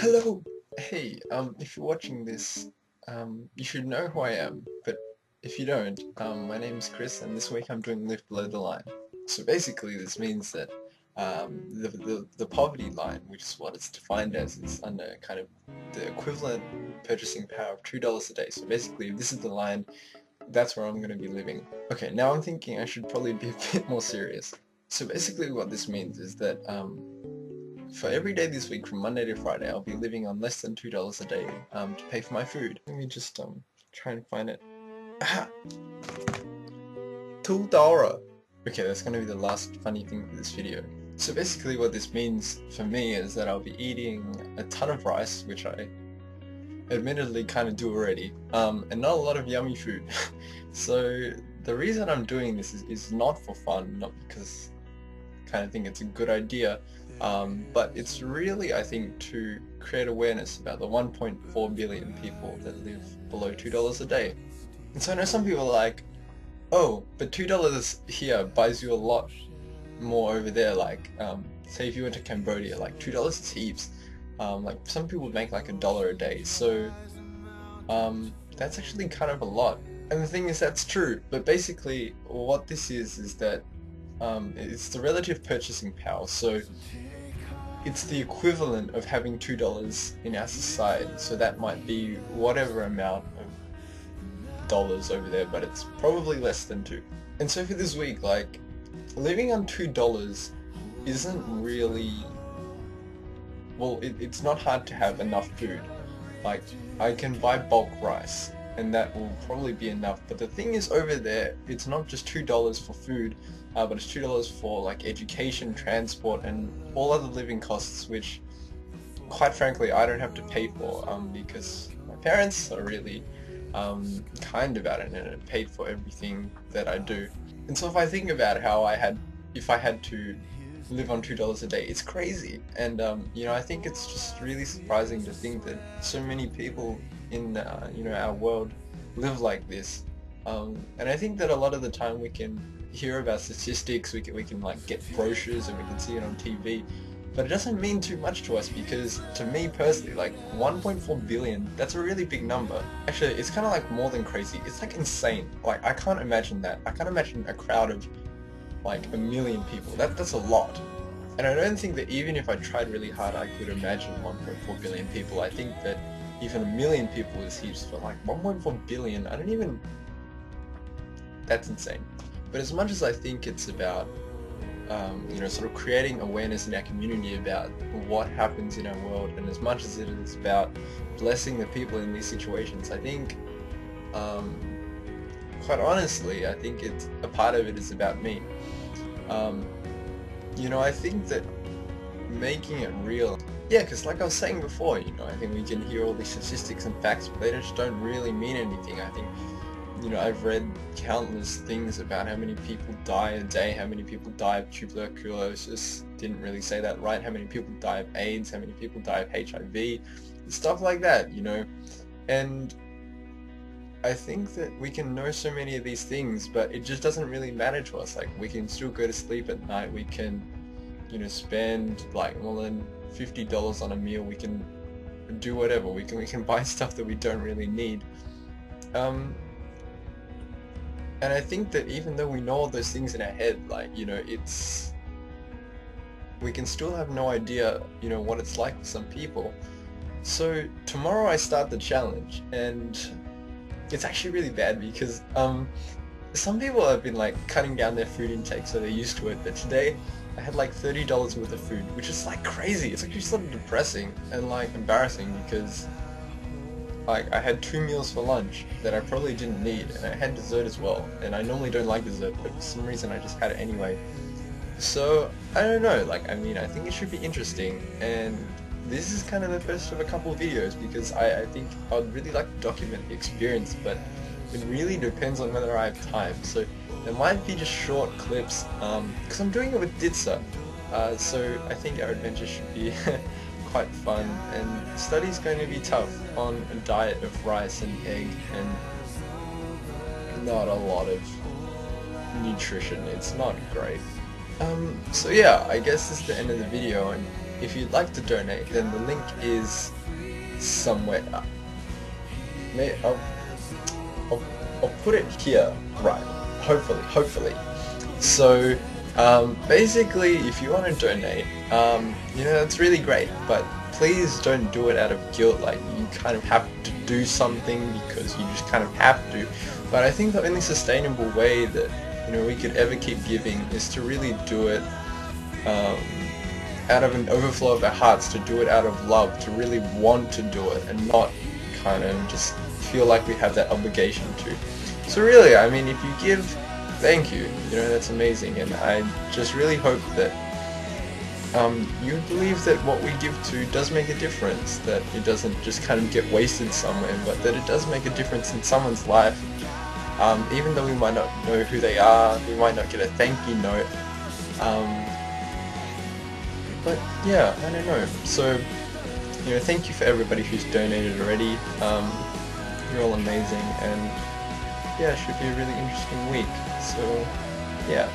Hello! Hey, if you're watching this, you should know who I am, but if you don't, my name is Chris, and this week I'm doing Live Below the Line. So basically this means that the poverty line, which is what it's defined as, is under kind of the equivalent purchasing power of $2 a day. So basically, if this is the line, that's where I'm going to be living. Okay, now I'm thinking I should probably be a bit more serious. So basically what this means is that, for every day this week from Monday to Friday, I'll be living on less than $2 a day to pay for my food. Let me just try and find it. Aha! $2. Okay, that's gonna be the last funny thing for this video. So basically what this means for me is that I'll be eating a ton of rice, which I admittedly kind of do already, and not a lot of yummy food. So the reason I'm doing this is not for fun, not because I kind of think it's a good idea, but it's really, I think, to create awareness about the 1.4 billion people that live below $2 a day. And so I know some people are like, oh, but $2 here buys you a lot more over there, like, say if you went to Cambodia, like $2 is heaps. Like some people make like $1 a day, so that's actually kind of a lot. And the thing is, that's true, but basically what this is that it's the relative purchasing power. So it's the equivalent of having $2 in our society, so that might be whatever amount of dollars over there, but it's probably less than 2. And so for this week, like, living on $2 isn't really, well, it's not hard to have enough food. Like, I can buy bulk rice, and that will probably be enough, but the thing is, over there, it's not just $2 for food, but it's $2 for like education, transport, and all other living costs, which quite frankly I don't have to pay for, because my parents are really kind about it and it paid for everything that I do. And so if I think about how if I had to live on $2 a day, it's crazy. And you know, I think it's just really surprising to think that so many people in you know, our world live like this. And I think that a lot of the time we can hear about statistics, we can like get brochures and we can see it on TV, but it doesn't mean too much to us, because to me personally, like 1.4 billion, that's a really big number. Actually, it's kind of like more than crazy. It's like insane. Like, I can't imagine that. I can't imagine a crowd of like 1 million people. That's a lot. And I don't think that even if I tried really hard, I could imagine 1.4 billion people. I think that even 1 million people is heaps, but like 1.4 billion, I don't even... That's insane. But as much as I think it's about, you know, sort of creating awareness in our community about what happens in our world, and as much as it is about blessing the people in these situations, I think, quite honestly, I think it's a part of it is about me. You know, I think that making it real, yeah, because like I was saying before, you know, I think we can hear all these statistics and facts, but they just don't really mean anything. I think, you know, I've read countless things about how many people die a day, how many people die of tuberculosis, didn't really say that right, how many people die of AIDS, how many people die of HIV, stuff like that, you know. And I think that we can know so many of these things, but it just doesn't really matter to us. Like, we can still go to sleep at night, we can, you know, spend like more than $50 on a meal, we can do whatever, we can buy stuff that we don't really need. And I think that even though we know all those things in our head, like, you know, we can still have no idea, you know, what it's like for some people. So tomorrow I start the challenge, and it's actually really bad because some people have been like cutting down their food intake, so they're used to it, but today I had like $30 worth of food, which is like crazy. It's actually sort of depressing and like embarrassing, because like I had 2 meals for lunch that I probably didn't need, and I had dessert as well, and I normally don't like dessert, but for some reason I just had it anyway. So I don't know, like, I mean, I think it should be interesting, and this is kind of the first of a couple of videos, because I think I would really like to document the experience, but it really depends on whether I have time. So there might be just short clips, because I'm doing it with Ditsa, so I think our adventure should be quite fun, and study's going to be tough on a diet of rice and egg and not a lot of nutrition. It's not great. So yeah, I guess this is the end of the video, and if you'd like to donate, then the link is somewhere up. I'll put it here, right, hopefully. So basically, if you want to donate, you know, that's really great, but please don't do it out of guilt, like you kind of have to do something because you just kind of have to. But I think the only sustainable way that, you know, we could ever keep giving is to really do it out of an overflow of our hearts, to do it out of love, to really want to do it and not kind of just feel like we have that obligation to. So really, I mean, if you give, thank you, you know, that's amazing, and I just really hope that you believe that what we give to does make a difference, that it doesn't just kind of get wasted somewhere, but that it does make a difference in someone's life. Even though we might not know who they are, we might not get a thank you note, but yeah, I don't know. So, you know, thank you for everybody who's donated already. You're all amazing, and yeah, it should be a really interesting week. So, yeah.